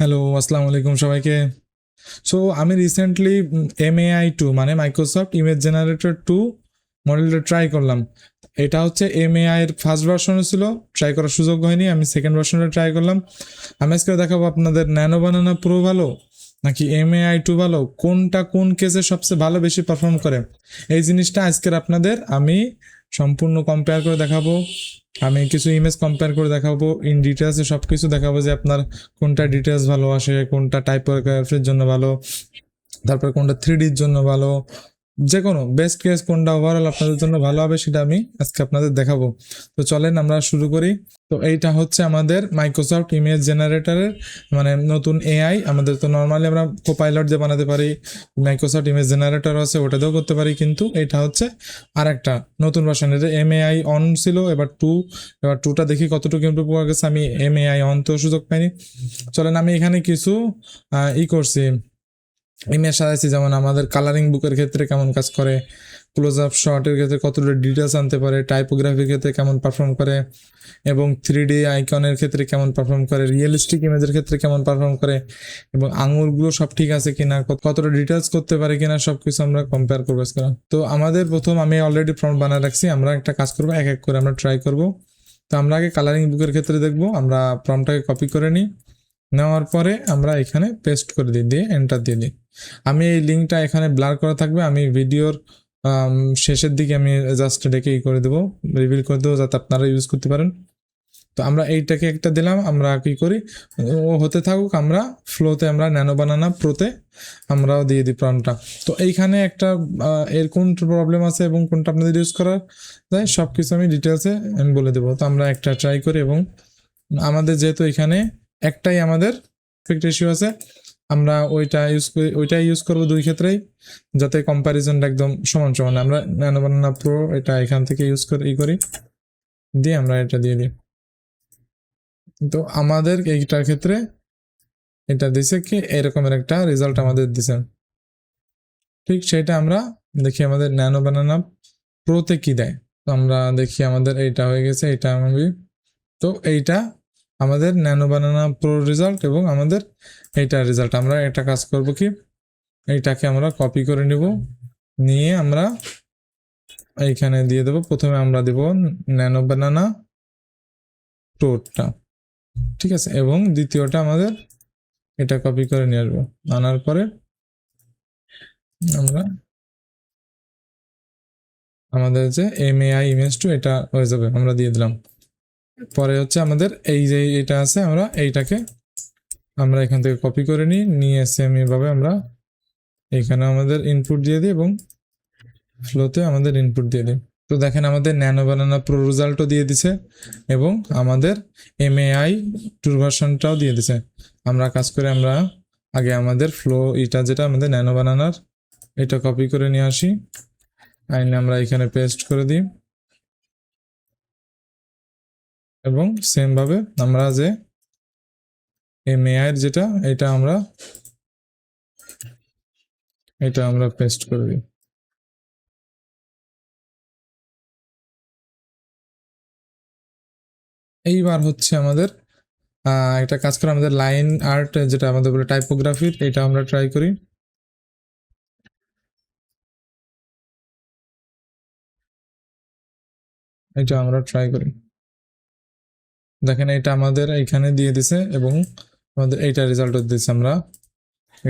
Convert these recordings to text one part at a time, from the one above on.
Hello, আসসালামু আলাইকুম সবাইকে। সো আমি রিসেন্টলি MAI 2 মানে মাইক্রোসফট ইমেজ জেনারেটর 2 মডেলটা ট্রাই করলাম। এটা হচ্ছে MAI এর ফার্স্ট ভার্সনে ছিল, ট্রাই করার সুযোগ হয়নি, আমি সেকেন্ড ভার্সনটা ট্রাই করলাম। আমি আজকে দেখাবো আপনাদের ন্যানো বানানা প্রো ভালো নাকি MAI 2 ভালো, কোনটা কোন কেসে সবচেয়ে ভালো বেশি পারফর্ম করে। এই জিনিসটা আজকের আপনাদের আমি সম্পূর্ণ কম্পেয়ার করে দেখাবো। আমি কিছু ইমেজ কম্পেয়ার করে দেখাবো, ইন ডিটেলসে সব কিছু দেখাবো যে আপনার কোনটা ডিটেলস ভালো আসে, কোনটা টাইপোগ্রাফির জন্য ভালো, তারপর কোনটা 3Dর জন্য ভালো, যে কোনো বেস্ট কেস কোনটা ওভারঅল আপনাদের জন্য ভালো হবে সেটা আমি আজকে আপনাদের দেখাবো। তো চলেন আমরা শুরু করি। তো এইটা হচ্ছে আমাদের মাইক্রোসফট ইমেজ জেনারেটরের মানে নতুন AI। আমাদের তো নর্মালি আমরা কোপাইলট দিয়ে বানাতে পারি, মাইক্রোসফট ইমেজ জেনারেটর আছে ওটাতেও করতে পারি, কিন্তু এটা হচ্ছে আর একটা নতুন ভার্সন। এটা MAI অন ছিল, এবার 2, এবার 2টা দেখি কতটুকু ইমপ্রুভ করা গেছে। আমি MAI অন তো সুযোগ পাইনি। চলেন আমি এখানে কিছু করছি, ইমেজ সাজাইছি, যেমন আমাদের কালারিং বুকের ক্ষেত্রে কেমন কাজ করে, ক্লোজ আপ শটের ক্ষেত্রে কতটা ডিটেলস আনতে পারে, টাইপোগ্রাফির ক্ষেত্রে কেমন পারফর্ম করে, এবং 3D আইকনের ক্ষেত্রে কেমন পারফর্ম করে, রিয়েলিস্টিক ইমেজের ক্ষেত্রে কেমন পারফর্ম করে, এবং আঙুলগুলো সব ঠিক আছে কিনা, কতটা ডিটেলস করতে পারে কিনা, সব কিছু আমরা কম্পেয়ার করবো আজকে। তো আমাদের প্রথম আমি অলরেডি প্রম্পট বানিয়ে রাখছি, আমরা একটা কাজ করবো, এক এক করে আমরা ট্রাই করব। তো আমরা আগে কালারিং বুকের ক্ষেত্রে দেখবো, আমরা প্রম্পটটাকে কপি করে নিই, নেওয়ার পরে আমরা এখানে পেস্ট করে দিয়ে এন্টার দিয়ে দিই। আমি এই লিঙ্কটা এখানে ব্লার করা থাকবে, আমি ভিডিওর শেষের দিকে আমি জাস্ট ডেকে করে দেবো, রিভিল করে দেবো যাতে আপনারা ইউজ করতে পারেন। তো আমরা এইটাকে একটা দিলাম, আমরা কি করি ও হতে থাকুক, আমরা ফ্লোতে আমরা ন্যানো বানানা প্রোতে আমরাও দিয়ে দিই প্রম্পটটা। তো এইখানে একটা এর কোন প্রবলেম আছে এবং কোনটা আপনাদের ইউজ করা যায় সব কিছু আমি ডিটেলসে আমি বলে দেবো। তো আমরা একটা ট্রাই করি, এবং আমাদের যেহেতু এখানে একটাই আমাদের এফেক্ট রেশিও আছে, আমরা ওইটাই ইউজ করবো দুই ক্ষেত্রেই, যাতে কম্প্যারিজনটা একদম সমান সমান। আমরা ন্যানো বানানা প্রো এটা এখান থেকে ইউজ করি দিয়ে আমরা এটা দিয়ে দিই। তো আমাদের এইটার ক্ষেত্রে এটা দিছে কি এরকমের একটা রেজাল্ট আমাদের দিছে, ঠিক সেটা আমরা দেখি আমাদের ন্যানো বানানা প্রোতে কি দেয়। তো আমরা দেখি আমাদের এইটা হয়ে গেছে, এটা আমি তো এইটা আমাদের ন্যানো বানানা প্রো রেজাল্ট এবং আমাদের এইটার রেজাল্ট। আমরা একটা কাজ করব কি, এইটাকে আমরা কপি করে নিব, নিয়ে আমরা এইখানে দিয়ে দেব। প্রথমে আমরা দেব ন্যানো বানানা প্রোটা, ঠিক আছে, এবং দ্বিতীয়টা আমাদের এটা কপি করে নিয়ে আসবো। আনার পরে আমরা আমাদের যে MAI ইমেজ 2 এটা হয়ে যাবে, আমরা দিয়ে দিলাম। পরে হচ্ছে আমাদের এই যে এটা আছে, আমরা এইটাকে আমরা এখান থেকে কপি করে নিয়ে সেম এইভাবে আমরা এখানে আমাদের ইনপুট দিয়ে দিই এবং ফ্লোতে আমাদের ইনপুট দিয়ে দিই। তো দেখেন আমাদের ন্যানো বানানা প্রো রেজাল্টও দিয়ে দিছে এবং আমাদের MAI 2 ভার্সনটাও দিয়ে দিছে। আমরা কাজ করে আমরা আগে আমাদের ফ্লো এটা যেটা আমাদের ন্যানো বানানার এটা কপি করে নিয়ে আসি, আইনে আমরা এখানে পেস্ট করে দিই, এবং সেম ভাবে আমরা যে MAI যেটা এটা আমরা পেস্ট করে দিই। এইবার হচ্ছে আমাদের একটা কাজ করে আমাদের লাইন আর্ট যেটা আমাদের বলে টাইপোগ্রাফির, এটা আমরা ট্রাই করি। এটা আমরা ট্রাই করি, দেখেন এটা আমাদের এখানে দিয়ে দিছে এবং আমাদের এইটা রেজাল্ট দিচ্ছে। আমরা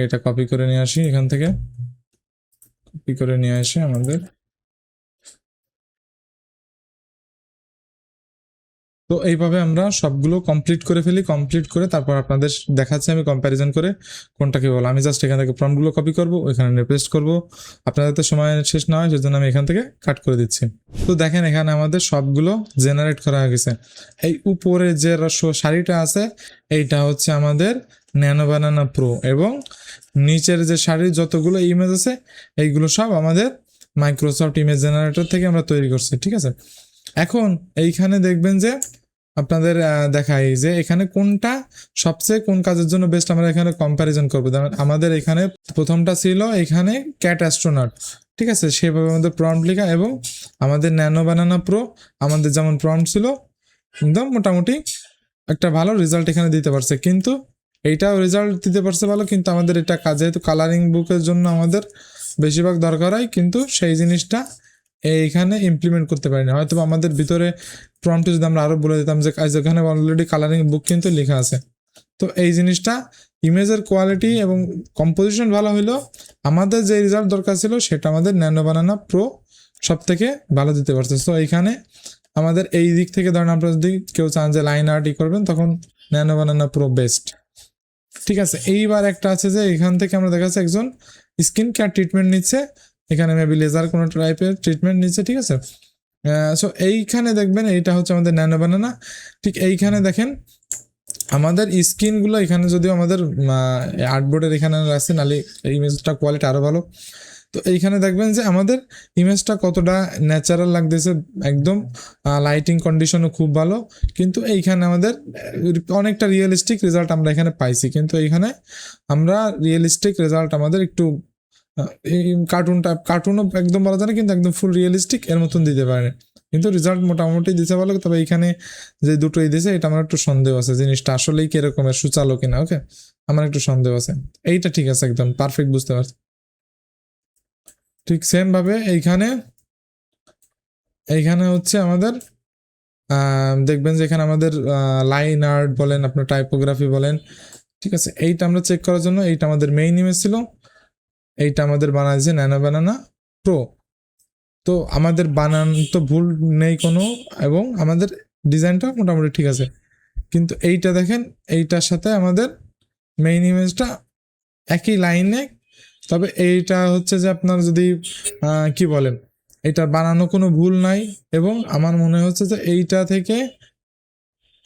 এটা কপি করে নিয়ে আসি, এখান থেকে কপি করে নিয়ে আসি আমাদের। তো এইভাবে আমরা সবগুলো কমপ্লিট করে ফেলি, কমপ্লিট করে তারপর আপনাদের দেখাচ্ছি আমি কম্প্যারিজন করে কোনটা কি বলো। আমি জাস্ট এখান থেকে প্রম্পটগুলো কপি করবো, ওইখানে পেস্ট করবো, আপনাদের তো সময় শেষ না হয় সেজন্য আমি এখান থেকে কাট করে দিচ্ছি। তো দেখেন এখানে আমাদের সবগুলো জেনারেট করা হয়ে গেছে। এই উপরে যে শাড়িটা আছে এইটা হচ্ছে আমাদের ন্যানো বানানা প্রো, এবং নিচের যে শাড়ির যতগুলো ইমেজ আছে এইগুলো সব আমাদের মাইক্রোসফট ইমেজ জেনারেটর থেকে আমরা তৈরি করছি, ঠিক আছে। এখন এইখানে দেখবেন যে আপনাদের দেখাই যে এখানে কোনটা সবচেয়ে কোন কাজের জন্য বেস্ট, আমরা এখানে কম্প্যারিজন করবো। আমাদের এখানে প্রথমটা ছিল এখানে ক্যাট অ্যাস্ট্রোনট, ঠিক আছে, সেভাবে আমাদের প্রম্পট লেখা, এবং আমাদের ন্যানো বানানা প্রো আমাদের যেমন প্রম্পট ছিল একদম মোটামুটি একটা ভালো রেজাল্ট এখানে দিতে পারছে। কিন্তু এইটাও রেজাল্ট দিতে পারছে ভালো, কিন্তু আমাদের এটা কাজে, যেহেতু কালারিং বুকের জন্য আমাদের বেশিরভাগ দরকার হয়, কিন্তু সেই জিনিসটা এইখানে ইমপ্লিমেন্ট করতে পারি না। হয়তো আমাদের ভিতরে প্রম্পটে যদি আমরা আরো বলে দিতাম যে এখানে অলরেডি কালারিং বুক কিন্তু লেখা আছে। তো এই জিনিসটা ইমেজের কোয়ালিটি এবং কম্পোজিশন ভালো হইলেও আমাদের যে রেজাল্ট দরকার ছিল সেটা আমাদের ন্যানো বানানা প্রো সব থেকে ভালো দিতে পারছে। সো এইখানে আমাদের এই দিক থেকে ধরেন আপনারা যদি কেউ চান যে লাইন আর্ট করবেন, তখন ন্যানো বানানা প্রো বেস্ট। ঠিক আছে, এইবার একটা আছে যে এখান থেকে আমরা দেখা যাচ্ছে একজন স্কিন কেয়ার ট্রিটমেন্ট নিচ্ছে, এখানে মেবি লেজার কোনো টাইপের ট্রিটমেন্ট নিচ্ছে। ঠিক আছে, সো এইখানে দেখবেন এইটা হচ্ছে আমাদের ন্যানো বানানা। ঠিক এইখানে দেখেন আমাদের স্কিনগুলো, এখানে যদিও আমাদের আর্টবোর্ডের এখানে আছে, নালে ইমেজটা কোয়ালিটি আরও ভালো। তো এইখানে দেখবেন যে আমাদের ইমেজটা কতটা ন্যাচারাল লাগতেছে, একদম লাইটিং কন্ডিশনও খুব ভালো, কিন্তু এইখানে আমাদের অনেকটা রিয়েলিস্টিক রেজাল্ট আমরা এখানে পাইছি। কিন্তু এইখানে আমরা রিয়েলিস্টিক রেজাল্ট আমাদের একটু কার্টুনও একদম বলা যায় না, কিন্তু একদম ফুল রিয়েলিস্টিক এর মতন দিতে পারে, কিন্তু রেজাল্ট মোটামুটি দিতে ভালো। তবে এইখানে যে দুটোই দিয়েছে এটা আমার একটু সন্দেহ আছে, জিনিসটা আসলেই কিরকমের সুচালো কিনা। ওকে, আমার একটু সন্দেহ আছে। এইটা ঠিক আছে, একদম পারফেক্ট বুঝতে পারছি। ঠিক সেম ভাবে এইখানে হচ্ছে আমাদের দেখবেন যে এখানে আমাদের লাইন আর্ট বলেন, আপনার টাইপোগ্রাফি বলেন। ঠিক আছে, এইটা আমরা চেক করার জন্য, এইটা আমাদের মেইন ইমেজ ছিল, এইটা আমাদের বানাইছে ন্যানো বানানা প্রো। তো আমাদের বানান তো ভুল নেই কোনো, এবং আমাদের ডিজাইনটা মোটামুটি ঠিক আছে। কিন্তু এইটা দেখেন, এইটার সাথে আমাদের মেইন ইমেজটা একই লাইনে, তবে এইটা হচ্ছে যে আপনার যদি কি বলেন, এইটা বানানো কোনো ভুল নাই, এবং আমার মনে হচ্ছে যে এইটা থেকে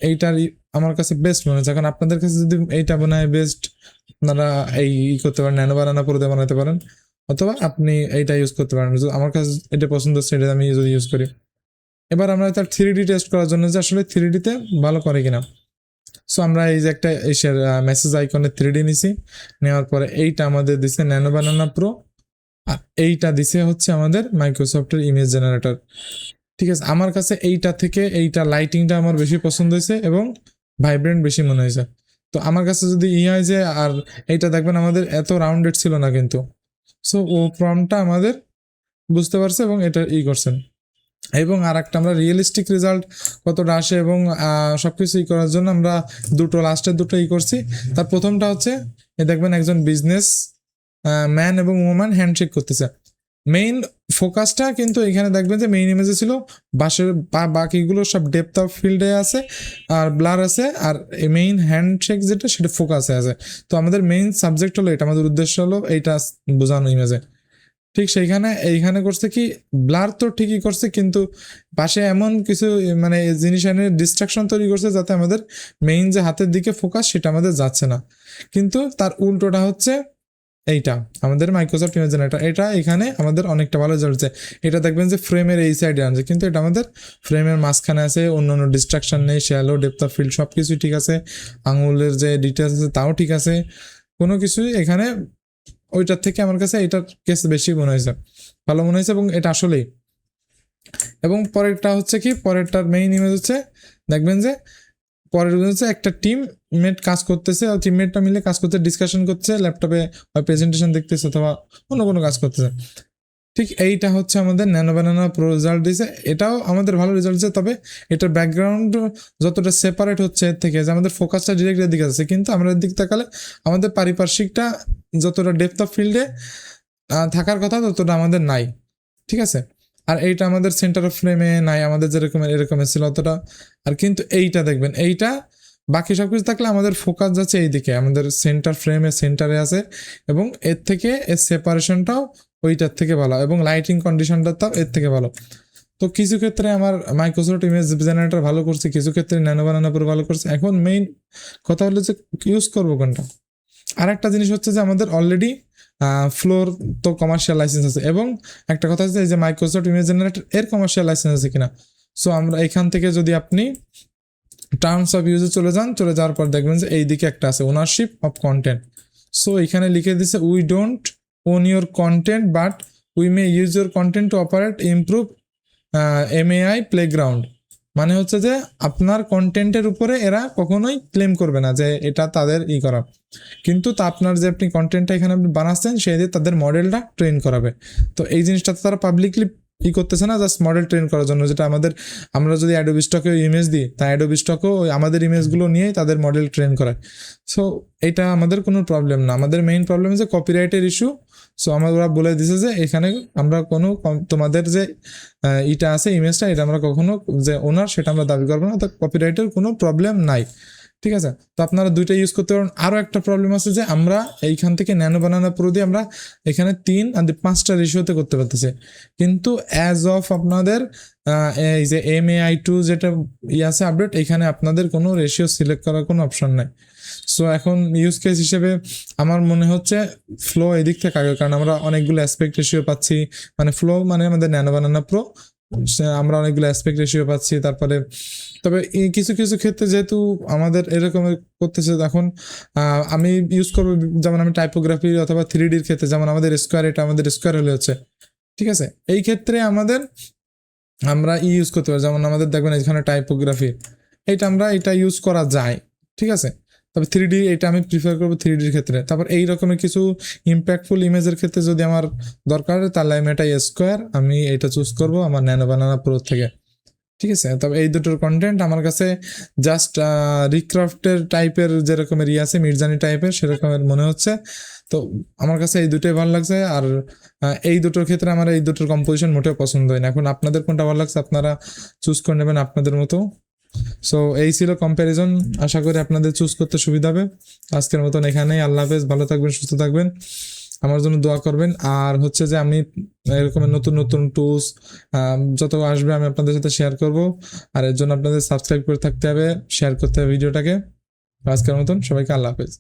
এইটার আমার কাছে বেস্ট মনে হচ্ছে। এখন আপনাদের কাছে যদি এইটা মনে হয় বেস্ট, আপনারা এই করতে পারেন, ন্যানো বানানা প্রোতে বানাতে পারেন, অথবা আপনি এইটা ইউজ করতে পারেন। আমার কাছে এটা পছন্দ হচ্ছে, এটা আমি যদি ইউজ করি। এবার আমরা তার 3D টেস্ট করার জন্য যে আসলে 3Dতে ভালো করে কিনা। সো আমরা এই যে একটা এসের মেসেজ আইকনে 3D নিছি, নেওয়ার পরে এইটা আমাদের দিছে ন্যানো বানানা প্রো, আর এইটা দিছে হচ্ছে আমাদের মাইক্রোসফটের ইমেজ জেনারেটর। ঠিক আছে, আমার কাছে এইটা থেকে এইটা লাইটিংটা আমার বেশি পছন্দ হয়েছে এবং ভাইব্রেন্ট বেশি মনে হয়েছে। তো আমার কাছে যদি হয় যে, আর এইটা দেখবেন আমাদের এত রাউন্ডেড ছিল না কিন্তু, সো ও প্রমটা আমাদের বুঝতে পারছে এবং এটা করছেন। এবং আর একটা আমরা রিয়েলিস্টিক রেজাল্ট কতটা আসে এবং সবকিছু করার জন্য আমরা লাস্টের দুটো করছি। তার প্রথমটা হচ্ছে দেখবেন একজন বিজনেস ম্যান এবং ওম্যান হ্যান্ডশেক করতেছে। মেইন ফোকাসটা কিন্তু এখানে দেখবেন যে মেইন ইমেজে ছিল, বাকিগুলো সব ডেপথ অফ ফিল্ডে আছে আর ব্লার আছে, আর মেইন হ্যান্ডশেক যেটা সেটা ফোকাসে আছে। তো আমাদের মেইন সাবজেক্ট হলো এটা, আমাদের উদ্দেশ্য হলো এইটা বোঝানো ইমেজে। ঠিক সেইখানে এইখানে করছে কি, ব্লার তো ঠিকই করছে, কিন্তু পাশে এমন কিছু মানে জিনিস এনে ডিস্ট্রাকশন তৈরি করছে যাতে আমাদের মেইন যে হাতের দিকে ফোকাস সেটা আমাদের যাচ্ছে না। কিন্তু তার উল্টোটা হচ্ছে এইটা আমাদের মাইক্রোসফট ইমেজ জেনারেটর, এটা এখানে আমাদের অনেকটা ভালো জ্বলছে। এটা দেখবেন যে ফ্রেমের এই সাইডে আনছে, কিন্তু এটা আমাদের ফ্রেমের মাঝখানে আছে, অন্য অন্য ডিস্ট্রাকশন নেই, শ্যালো, ডেপথ অফ ফিল্ড সব কিছুই ঠিক আছে, আঙুলের যে ডিটেলস আছে তাও ঠিক আছে, কোনো কিছুই এখানে ওইটার থেকে আমার কাছে এটার কেস বেশি মনে হয়েছে, ভালো মনে হয়েছে, এবং এটা আসলেই। এবং পরেরটা হচ্ছে কি, পরেরটার মেইন ইমেজ হচ্ছে দেখবেন যে পরের হচ্ছে একটা টিমমেট কাজ করতেছে, আর টিমমেটটা মিলে কাজ করতে ডিসকাশন করছে, ল্যাপটপে হয় প্রেজেন্টেশন দেখতেছে অথবা অন্য কোনো কাজ করতেছে। ঠিক এইটা হচ্ছে আমাদের ন্যানো বানানা প্রো রেজাল্ট দিয়েছে, এটাও আমাদের ভালো রেজাল্ট দিয়েছে। তবে এটার ব্যাকগ্রাউন্ড যতটা সেপারেট হচ্ছে এর থেকে, যে আমাদের ফোকাসটা ডিরেক্ট এর দিকে আছে, কিন্তু আমরা এর দিক তাকালে আমাদের পারিপার্শ্বিকটা যতটা ডেপথ অফ ফিল্ডে থাকার কথা ততটা আমাদের নাই। ঠিক আছে, আর এইটা আমাদের সেন্টার অফ ফ্রেমে নাই, আমাদের যেরকম এরকমের ছিল অতটা। আর কিন্তু এইটা দেখবেন, এইটা বাকি সব কিছু থাকলে আমাদের ফোকাস যাচ্ছে এইদিকে, আমাদের সেন্টার ফ্রেমে সেন্টারে আছে, এবং এর থেকে এর সেপারেশনটাও ওইটার থেকে ভালো, এবং লাইটিং কন্ডিশনটা তাও এর থেকে ভালো। তো কিছু ক্ষেত্রে আমার মাইক্রোসফট ইমেজ জেনারেটর ভালো করছে, কিছু ক্ষেত্রে ন্যানো বানানা পুরো ভালো করছে। এখন মেইন কথা হলো যে ইউজ করবো কোনটা। আর একটা জিনিস হচ্ছে যে আমাদের অলরেডি ফ্লোর তো কমার্শিয়াল লাইসেন্স আছে, এবং একটা কথা হচ্ছে যে মাইক্রোসফট ইমেজ জেনারেটর এর কমার্শিয়াল লাইসেন্স আছে কিনা। সো আমরা এখান থেকে যদি আপনি টার্মস অফ ইউজে চলে যাওয়ার পর দেখবেন যে এইদিকে একটা আছে ওনারশিপ অফ কন্টেন্ট। সো এখানে লিখে দিছে we don't own your content but we may use your content to operate improve MAI playground. মানে হচ্ছে যে আপনার কন্টেন্টের উপরে এরা কখনোই ক্লেম করবে না যে এটা তাদের করা, কিন্তু তা আপনার যে আপনি কন্টেন্টটা এখানে আপনি বানাচ্ছেন সেই দিয়ে তাদের মডেলটা ট্রেন করাবে। তো এই জিনিসটা তো তারা পাবলিকলি করতেছে না, জাস্ট মডেল ট্রেন করার জন্য, যেটা আমরা যদি অ্যাডোবি স্টকে ইমেজ দিই, তা অ্যাডোবি স্টকও আমাদের ইমেজগুলো নিয়েই তাদের মডেল ট্রেন করায়। সো এটা আমাদের কোনো প্রবলেম না, আমাদের মেইন প্রবলেম হচ্ছে কপিরাইটের ইস্যু। সো আমরা বলে দিছে যে এখানে আমরা কোনো তোমাদের যে এটা আছে ইমেজটা, এটা আমরা কখনো যে ওনার সেটা আমরা দাবি করবো না, তো কপিরাইটের কোনো প্রবলেম নাই। ঠিক আছে, তো আপনারা দুইটা ইউজ করতে পারেন। আরও একটা প্রবলেম আছে যে আমরা এইখান থেকে ন্যানো বানানা প্রো দিয়ে আমরা এখানে 3 আর 5টা রেশিওতে করতে পারতেছি, কিন্তু অ্যাজ অফ আপনাদের এই যে MAI2 যেটা আছে আপডেট, এখানে আপনাদের কোনো রেশিও সিলেক্ট করার কোনো অপশন নাই। সো এখন ইউজ কেস হিসেবে আমার মনে হচ্ছে ফ্লো এদিক থেকে আগে, কারণ আমরা অনেকগুলো অ্যাসপেক্ট রেশিও পাচ্ছি, মানে ফ্লো মানে আমাদের ন্যানো বানানা প্রো, আমরা অনেকগুলো অ্যাসপেক্ট রেশিও পাচ্ছি। তারপরে তবে এই কিছু কিছু ক্ষেত্রে যেহেতু আমাদের এরকম করতেছে, এখন আমি ইউজ করবো, যেমন আমি টাইপোগ্রাফি অথবা 3Dর ক্ষেত্রে, যেমন আমাদের স্কোয়ার, এটা আমাদের স্কোয়ার হলে হচ্ছে, ঠিক আছে, এই ক্ষেত্রে আমরা ইউজ করতে পারি। যেমন আমাদের দেখবেন এখানে টাইপোগ্রাফি, এটা ইউজ করা যায়, ঠিক আছে। তবে 3D এটা আমি প্রিফার করবো 3Dর ক্ষেত্রে। তারপর এই রকমের কিছু ইম্প্যাক্টফুল ইমেজের ক্ষেত্রে যদি আমার দরকার হয়, তাহলে আমি এটা স্কোয়ার আমি এটা চুজ করবো আমার ন্যানো বানানা প্রো থেকে, ঠিক আছে। তবে এই দুটোর কন্টেন্ট আমার কাছে জাস্ট রিক্রাফটের টাইপের যেরকমের আছে, মির্জানি টাইপের সেরকমের মনে হচ্ছে। তো আমার কাছে এই দুটোই ভালো লাগছে। আর এই দুটোর ক্ষেত্রে আমার এই দুটোর কম্পোজিশন মোটেও পছন্দ হয় না। এখন আপনাদের কোনটা ভালো লাগছে আপনারা চুজ করে নেবেন আপনাদের মতো। সো এই ছিল কম্প্যারিজন, আশা করি আপনাদের চুজ করতে সুবিধা হবে। আজকের মতন এখানেই, আল্লাহ হাফেজ, ভালো থাকবেন, সুস্থ থাকবেন, আমার জন্য দোয়া করবেন। আর হচ্ছে যে আমি এরকম নতুন নতুন টুলস যত আসবে আমি আপনাদের সাথে শেয়ার করব। আর এর জন্য আপনাদের সাবস্ক্রাইব করে থাকতে হবে, শেয়ার করতে হবে ভিডিওটাকে। আজকের মতন সবাইকে আল্লাহ হাফেজ।